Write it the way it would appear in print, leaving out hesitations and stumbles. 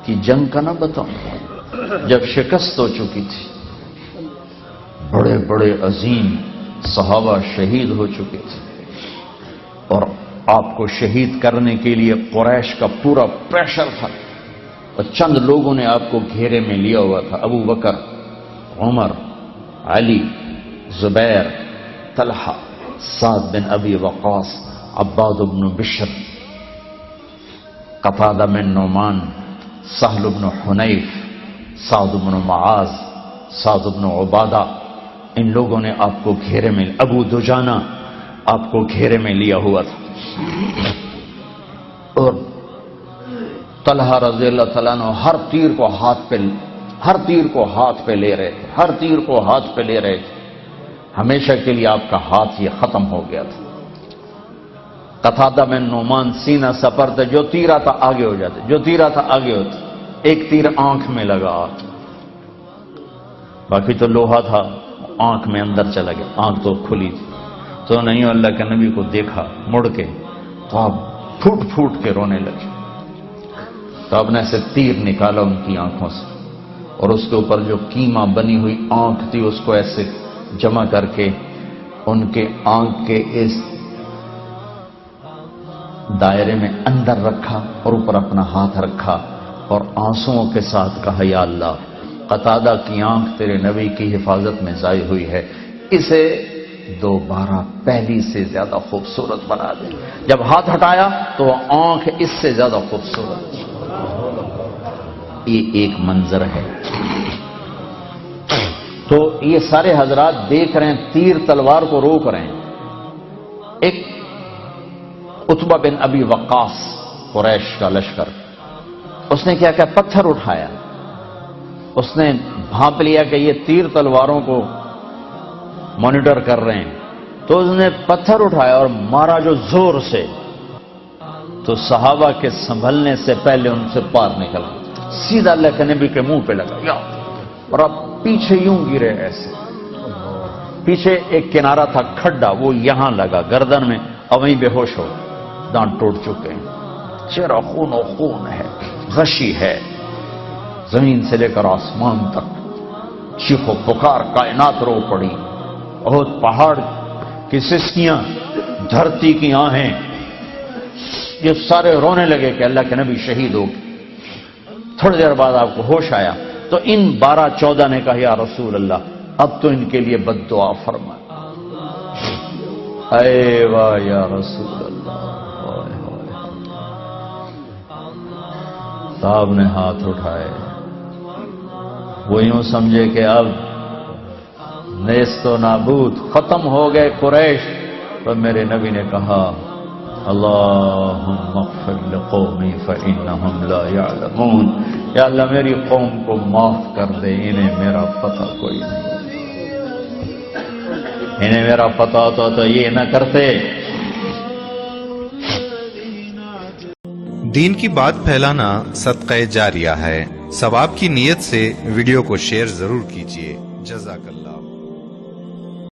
کی جنگ کا نہ بتاؤں جب شکست ہو چکی تھی، بڑے بڑے عظیم صحابہ شہید ہو چکے تھے، اور آپ کو شہید کرنے کے لیے قریش کا پورا پریشر تھا، اور چند لوگوں نے آپ کو گھیرے میں لیا ہوا تھا، ابو بکر، عمر، علی، زبیر، طلحہ، سعد بن ابی وقاص، عباد بن بشر، قتادہ بن نعمان، سہل بن حنیف، سعد بن معاذ، سعد بن عبادہ، ان لوگوں نے آپ کو گھیرے میں، ابو دجانہ آپ کو گھیرے میں لیا ہوا تھا، اور طلحہ رضی اللہ تعالیٰ عنہ ہر تیر کو ہاتھ پہ لے رہے تھے، ہر تیر کو ہاتھ پہ لے رہے تھے، ہمیشہ کے لیے آپ کا ہاتھ یہ ختم ہو گیا تھا۔ قتادہ بن نعمان سینہ سپر تھے، جو تیر آتا آگے ہو جاتے، جو تیر آتا آگے ہوتا، ایک تیر آنکھ میں لگا، باقی تو لوہا تھا، آنکھ میں اندر چلا گیا، آنکھ تو کھلی تھی، تو نہیں اللہ کے نبی کو دیکھا مڑ کے تو آپ پھوٹ پھوٹ کے رونے لگے، تو آپ نے ایسے تیر نکالا ان کی آنکھوں سے، اور اس کے اوپر جو کیما بنی ہوئی آنکھ تھی اس کو ایسے جمع کر کے ان کے آنکھ کے اس دائرے میں اندر رکھا، اور اوپر اپنا ہاتھ رکھا، اور آنسوؤں کے ساتھ کہا یا اللہ، قتادہ کی آنکھ تیرے نبی کی حفاظت میں ضائع ہوئی ہے، اسے دوبارہ پہلی سے زیادہ خوبصورت بنا دے۔ جب ہاتھ ہٹایا تو آنکھ اس سے زیادہ خوبصورت، یہ ایک منظر ہے۔ تو یہ سارے حضرات دیکھ رہے ہیں، تیر تلوار کو روک رہے ہیں۔ ایک عتبہ بن ابی وقاص، قریش کا لشکر، اس نے کیا کیا، پتھر اٹھایا، اس نے بھانپ لیا کہ یہ تیر تلواروں کو مانیٹر کر رہے ہیں، تو اس نے پتھر اٹھایا اور مارا جو زور سے، تو صحابہ کے سنبھلنے سے پہلے ان سے پار نکلا، سیدھا اللہ کے نبی کے منہ پہ لگا، یا اور اب پیچھے یوں گرے، ایسے پیچھے ایک کنارہ تھا کھڈا، وہ یہاں لگا گردن میں، اور وہیں بے ہوش ہو، دانت ٹوٹ چکے ہیں، چہرہ خون و خون ہے، غشی ہے، زمین سے لے کر آسمان تک چیخ و پکار، کائنات رو پڑی، بہت پہاڑ کی سسکیاں، دھرتی کی آہیں، یہ سارے رونے لگے کہ اللہ کے نبی شہید ہو گئے۔ تھوڑی دیر بعد آپ کو ہوش آیا، تو ان 12-14 نے کہا یا رسول اللہ اب تو ان کے لیے بد دعا فرما۔ اے واہ یا رسول اللہ، صاحب نے ہاتھ اٹھائے، وہ یوں سمجھے کہ اب نیست و نابود، ختم ہو گئے قریش، تو میرے نبی نے کہا اللہم اغفر لقومی فإنہم لا یعلمون، یا اللہ میری قوم کو معاف کر دے، انہیں میرا پتہ کوئی نہیں، انہیں میرا پتہ ہوتا تو یہ نہ کرتے۔ دین کی بات پھیلانا صدقہ جاریہ ہے، ثواب کی نیت سے ویڈیو کو شیئر ضرور کیجیے۔ جزاک اللہ۔